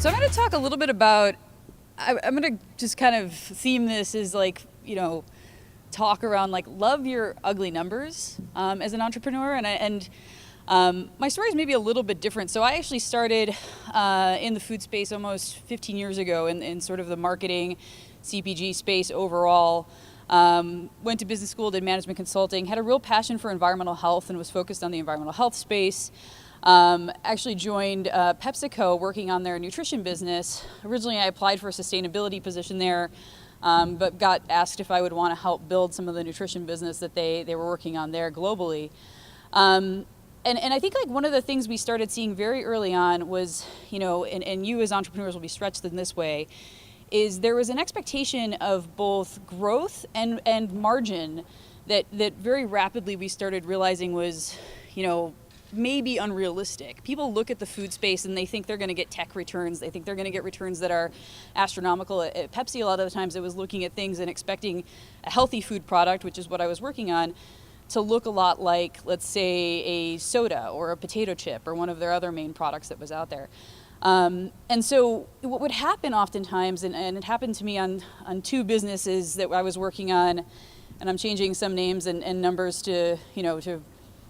So I'm going to talk a little bit about, I'm going to just kind of theme this as like, talk around like love your ugly numbers as an entrepreneur. And my story is maybe a little bit different. So I actually started in the food space almost 15 years ago in sort of the marketing CPG space overall. Went to business school, did management consulting, had a real passion for environmental health and was focused on the environmental health space. Actually joined PepsiCo working on their nutrition business. Originally I applied for a sustainability position there, but got asked if I would want to help build some of the nutrition business that they were working on there globally. And I think like one of the things we started seeing very early on was, and you as entrepreneurs will be stretched in this way, is there was an expectation of both growth and margin that very rapidly we started realizing was, maybe unrealistic. People look at the food space and they think they're going to get tech returns. They think they're going to get returns that are astronomical. At Pepsi, a lot of the times it was looking at things and expecting a healthy food product, which is what I was working on, to look a lot like, let's say, a soda or a potato chip or one of their other main products that was out there. And so what would happen oftentimes, and it happened to me on two businesses that I was working on, and I'm changing some names and numbers to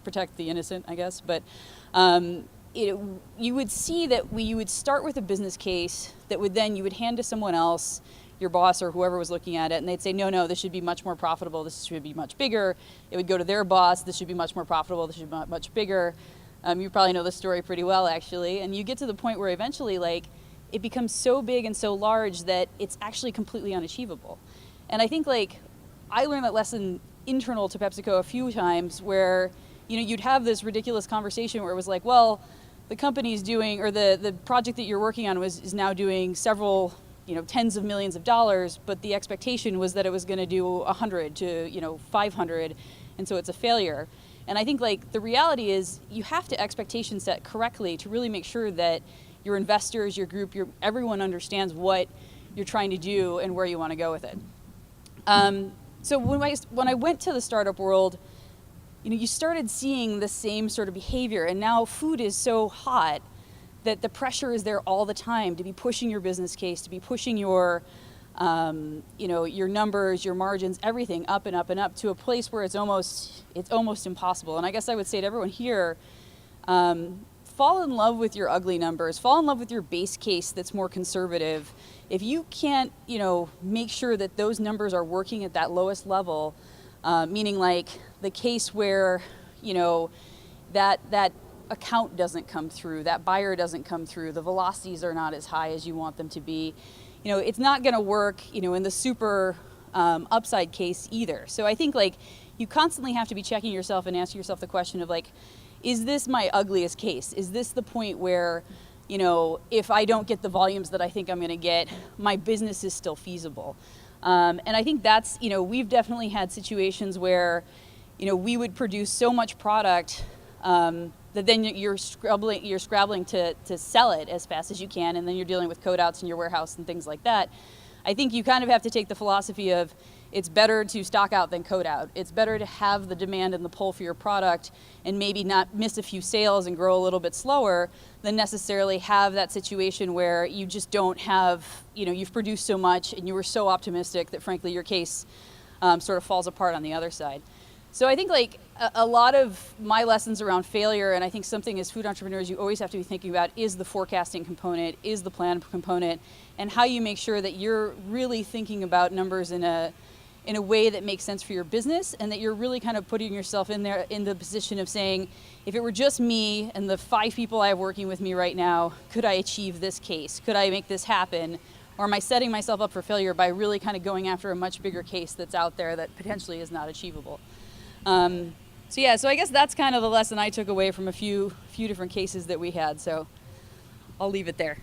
protect the innocent, I guess, but you would see that you would start with a business case that you would hand to someone else, your boss or whoever was looking at it, and they'd say, no, this should be much more profitable, this should be much bigger. It would go to their boss, this should be much more profitable, this should be much bigger. You probably know this story pretty well, actually, and you get to the point where eventually, it becomes so big and so large that it's actually completely unachievable. And I think, I learned that lesson internal to PepsiCo a few times where you'd have this ridiculous conversation where it was like, well, the company's doing, or the project that you're working on is now doing several, tens of millions of dollars, but the expectation was that it was going to do 100 to, 500, and so it's a failure. And I think the reality is you have to expectation set correctly to really make sure that your investors, your group, everyone understands what you're trying to do and where you want to go with it. So when I went to the startup world, you started seeing the same sort of behavior, and now food is so hot that the pressure is there all the time to be pushing your business case, to be pushing your, your numbers, your margins, everything up and up and up to a place where it's almost impossible. And I guess I would say to everyone here, fall in love with your ugly numbers, fall in love with your base case that's more conservative. If you can't, make sure that those numbers are working at that lowest level, meaning the case where, that account doesn't come through, that buyer doesn't come through, the velocities are not as high as you want them to be, it's not going to work, in the super upside case either. So I think you constantly have to be checking yourself and asking yourself the question of is this my ugliest case? Is this the point where, if I don't get the volumes that I think I'm going to get, my business is still feasible? And I think that's, we've definitely had situations where, we would produce so much product that then you're scrabbling to sell it as fast as you can, and then you're dealing with code outs in your warehouse and things like that. I think you kind of have to take the philosophy of it's better to stock out than code out. It's better to have the demand and the pull for your product and maybe not miss a few sales and grow a little bit slower than necessarily have that situation where you just don't have, you've produced so much and you were so optimistic that frankly your case sort of falls apart on the other side. So I think a lot of my lessons around failure, and I think something as food entrepreneurs you always have to be thinking about, is the forecasting component, is the plan component, and how you make sure that you're really thinking about numbers in a way that makes sense for your business, and that you're really kind of putting yourself in the position of saying, if it were just me and the 5 people I have working with me right now, could I achieve this case? Could I make this happen? Or am I setting myself up for failure by really kind of going after a much bigger case that's out there that potentially is not achievable? So I guess that's kind of the lesson I took away from a few different cases that we had. So I'll leave it there.